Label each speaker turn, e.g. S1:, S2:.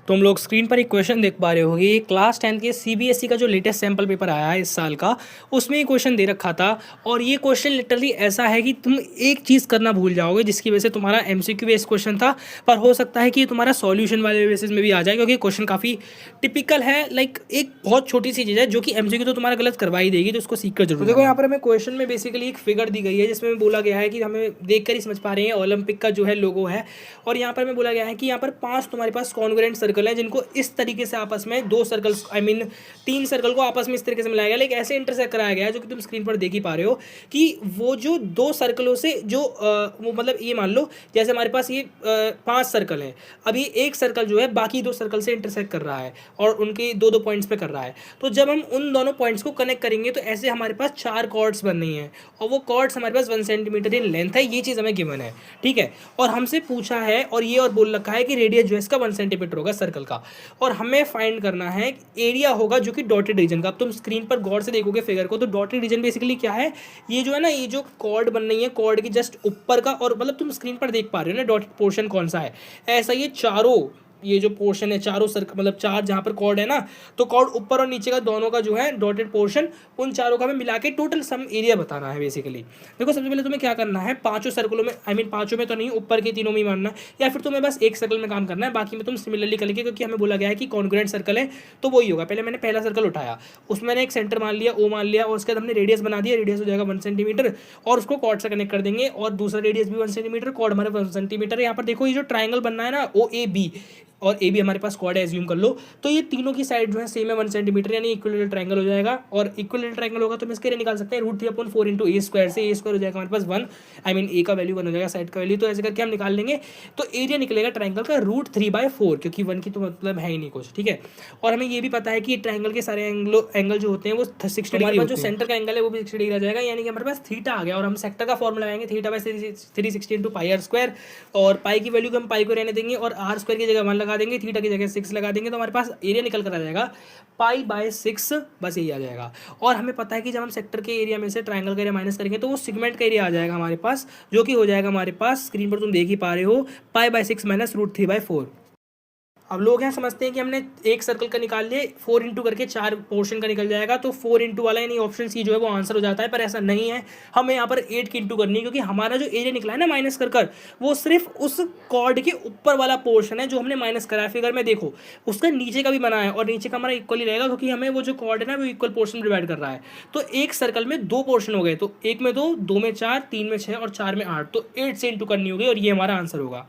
S1: तो हम लोग स्क्रीन पर एक क्वेश्चन देख पा रहे होगे। ये क्लास 10 के सीबीएसई का जो लेटेस्ट सैम्पल पेपर आया है इस साल का, उसमें ये क्वेश्चन दे रखा था। और ये क्वेश्चन लिटरली ऐसा है कि तुम एक चीज़ करना भूल जाओगे, जिसकी वजह से तुम्हारा एमसीक्यू बेस्ड क्वेश्चन था, पर हो सकता है कि ये तुम्हारा सॉल्यूशन वाले बेसिस में भी आ जाए, क्योंकि क्वेश्चन काफ़ी टिपिकल है। लाइक एक बहुत छोटी सी चीज़ है जो कि एमसीक्यू तो तुम्हारा गलत करवा ही देगी, तो उसको सीख कर जरूर। तो देखो यहाँ पर हमें क्वेश्चन में बेसिकली एक फिगर दी गई है, जिसमें बोला गया है कि हमें देख कर ही समझ पा रहे हैं ओलंपिक का जो है लोगो है। और यहाँ पर हमें बोला गया है कि यहाँ पर 5 तुम्हारे पास कॉन्ग्रुएंट सर्कल है, जिनको इस तरीके से आपस में 2 सर्कल्स तीन सर्कल को आपस में इस तरीके से मिलाया गया, लेकिन ऐसे इंटरसेक्ट कराया गया है जो कि तुम स्क्रीन पर देख ही पा रहे हो कि वो जो 2 सर्कलों से जो वो मतलब ये मान लो जैसे हमारे पास ये 5 सर्कल है, अभी एक सर्कल जो है बाकी 2 सर्कल से इंटरसेक्ट कर रहा है और उनके 2-2 पॉइंट्स पे कर रहा है। तो जब हम उन दोनों पॉइंट्स को कनेक्ट करेंगे तो ऐसे हमारे पास 4 कॉर्ड्स बन रही हैं, और वो कॉर्ड्स हमारे पास 1 सेंटीमीटर इन लेंथ है। ये चीज़ हमें गिवन है, ठीक है। और हमसे पूछा है और ये और बोल रखा है कि रेडियस जो है इसका 1 सेंटीमीटर होगा सर्कल का, और हमें फाइंड करना है एरिया होगा जो कि डॉटेड रीजन का। अब तुम स्क्रीन पर गौर से देखोगे फिगर को, तो डॉटेड रीजन बेसिकली क्या है, ये जो है ना, ये जो कॉर्ड बन रही है कॉर्ड की जस्ट ऊपर का, और मतलब तुम स्क्रीन पर देख पा रहे हो ना डॉटेड पोर्शन कौन सा है। ऐसा ये चारों, ये जो पोर्शन है चारों सर्कल, मतलब 4 जहाँ पर कॉर्ड है ना, तो कॉर्ड ऊपर और नीचे का दोनों का जो है डॉटेड पोर्शन, उन चारों का हमें मिला के टोटल सम एरिया बताना है बेसिकली। देखो सबसे पहले तुम्हें क्या करना है, पांचों सर्कलों में, पांचों में तो नहीं, ऊपर के तीनों में ही मानना है, या फिर तुम्हें बस एक सर्कल में काम करना है, बाकी में तुम सिमिलरली कर लेंगे, क्योंकि हमें बोला गया है कि कॉन्ग्रुएंट सर्कल है तो वही होगा। पहले मैंने पहला सर्कल उठाया, उसमें मैंने एक सेंटर मान लिया, ओ मान लिया, और उसके बाद हमने रेडियस बना दिया, रेडियस हो जाएगा 1 सेंटीमीटर, और उसको कॉर्ड से कनेक्ट कर देंगे, और दूसरा रेडियस भी 1 सेंटीमीटर, कॉर्ड हमारे 1 सेंटीमीटर। यहाँ पर देखो ये जो ट्राइंगल बनना है ना, ओ ए बी, और ए भी हमारे पास कॉर्ड है एज्यूम कर लो, तो ये तीनों की साइड जो है सेम है 1 सेंटीमीटर, यानी इक्विलेटरल ट्रायंगल हो जाएगा। और इक्विलेटरल ट्रायंगल होगा तो हम इसके लिए निकाल सकते हैं √3/4 इंटू ए स्क्वायर से, ए स्क्वायर हो जाएगा हमारे पास 1, ए का वैल्यू 1 हो जाएगा, साइड का वैल्यू, तो ऐसे करके हम निकाल लेंगे। तो एरिया निकलेगा ट्रायंगल का √3/4, क्योंकि 1 की तो मतलब है ही नहीं कुछ, ठीक है। और हमें ये भी पता है कि ट्रायंगल के सारे एंगल जो होते हैं वो 60 डिग्री, जो सेंटर का एंगल है वो भी 60 डिग्री आ जाएगा, यानी कि हमारे पास थीटा आ गया। और हम सेक्टर का फॉर्मूला लगाएंगे, थीटा/360 इंटू पाई आर स्क्वायर, और पाई की वैल्यू को हम पाई को रहने देंगे, और आर स्क्वायर की जगह 1 लगा देंगे, थीटा की जगह 6 लगा देंगे, तो हमारे पास एरिया निकल कर आ जाएगा पाई/6, बस यही आ जाएगा। और हमें पता है कि जब हम सेक्टर के एरिया में से ट्रायंगल का एरिया माइनस करेंगे तो वो सेगमेंट का एरिया आ जाएगा हमारे पास, जो कि हो जाएगा हमारे पास, स्क्रीन पर तुम देख ही पा रहे हो, पाई/6 माइनस √3/4। अब लोग यहाँ समझते हैं कि हमने एक सर्कल का निकाल लिए, 4 इंटू करके 4 पोर्शन का निकल जाएगा, तो 4 इंटू वाला यानी ऑप्शन सी जो है वो आंसर हो जाता है, पर ऐसा नहीं है। हमें यहाँ पर 8 की इंटू करनी है, क्योंकि हमारा जो एरिया निकला है ना माइनस कर वो सिर्फ उस कॉर्ड के ऊपर वाला पोर्शन है जो हमने माइनस करा है। फिगर में देखो उसका नीचे का भी बना है, और नीचे का हमारा इक्वल ही रहेगा, क्योंकि हमें वो जो कॉर्ड है ना वो इक्वल पोर्शन डिवाइड कर रहा है। तो एक सर्कल में 2 पोर्शन हो गए, तो 1 में 2, 2 में 4, 3 में 6 और 4 में 8, तो 8 से इंटू करनी होगी, और ये हमारा आंसर होगा।